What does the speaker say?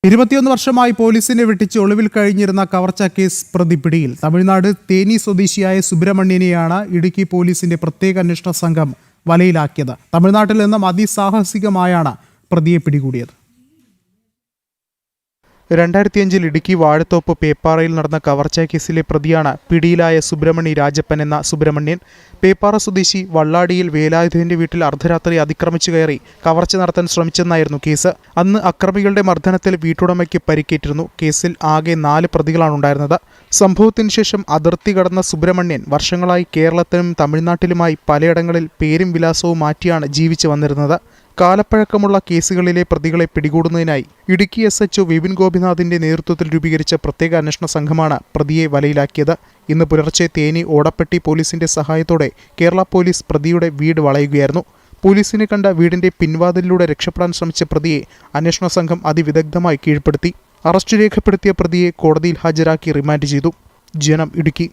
21 വർഷമായി പോലീസിനെ വെട്ടിച്ച് ഒളിവിൽ കഴിഞ്ഞിരുന്ന കവർച്ച കേസ് പ്രതി പിടിയിൽ. തമിഴ്നാട് തേനി സ്വദേശിയായ സുബ്രഹ്മണ്യനെയാണ് ഇടുക്കി പോലീസിന്റെ പ്രത്യേക അന്വേഷണ സംഘം വലയിലാക്കിയത്. തമിഴ്നാട്ടിൽ നിന്നും അതിസാഹസികമായാണ് പ്രതിയെ പിടികൂടിയത്. 2005 ഇടുക്കി വാഴത്തോപ്പ് പേപ്പാറയിൽ നടന്ന കവർച്ചാ കേസിലെ പ്രതിയാണ് പിടിയിലായ സുബ്രഹ്മണ്യ രാജപ്പൻ എന്ന സുബ്രഹ്മണ്യൻ. പേപ്പാറ സ്വദേശി വള്ളാടിയിൽ വേലായുധന്റെ വീട്ടിൽ അർദ്ധരാത്രി അതിക്രമിച്ചു കയറി കവർച്ച നടത്താൻ ശ്രമിച്ചെന്നായിരുന്നു കേസ്. അന്ന് അക്രമികളുടെ മർദ്ദനത്തിൽ വീട്ടുടമയ്ക്ക് പരിക്കേറ്റിരുന്നു. കേസിൽ ആകെ 4 പ്രതികളാണ് ഉണ്ടായിരുന്നത്. സംഭവത്തിന് ശേഷം അതിർത്തി കടന്ന സുബ്രഹ്മണ്യൻ വർഷങ്ങളായി കേരളത്തിലും തമിഴ്നാട്ടിലുമായി പലയിടങ്ങളിൽ പേരും വിലാസവും മാറ്റിയാണ് ജീവിച്ചു വന്നിരുന്നത്. കാലപ്പഴക്കമുള്ള കേസുകളിലെ പ്രതികളെ പിടികൂടുന്നതിനായി ഇടുക്കി SHO വിപിൻ ഗോപിനാഥിന്റെ നേതൃത്വത്തിൽ രൂപീകരിച്ച പ്രത്യേക അന്വേഷണ സംഘമാണ് പ്രതിയെ വലയിലാക്കിയത്. ഇന്ന് പുലർച്ചെ തേനി ഓടപ്പെട്ടി പോലീസിന്റെ സഹായത്തോടെ കേരള പോലീസ് പ്രതിയുടെ വീട് വളയുകയായിരുന്നു. പോലീസിനെ കണ്ട വീടിന്റെ പിൻവാതിലിലൂടെ രക്ഷപ്പെടാൻ ശ്രമിച്ച പ്രതിയെ അന്വേഷണ സംഘം അതിവിദഗ്ധമായി കീഴ്പ്പെടുത്തി. അറസ്റ്റ് രേഖപ്പെടുത്തിയ പ്രതിയെ കോടതിയിൽ ഹാജരാക്കി റിമാൻഡ് ചെയ്തു. ജനം, ഇടുക്കി.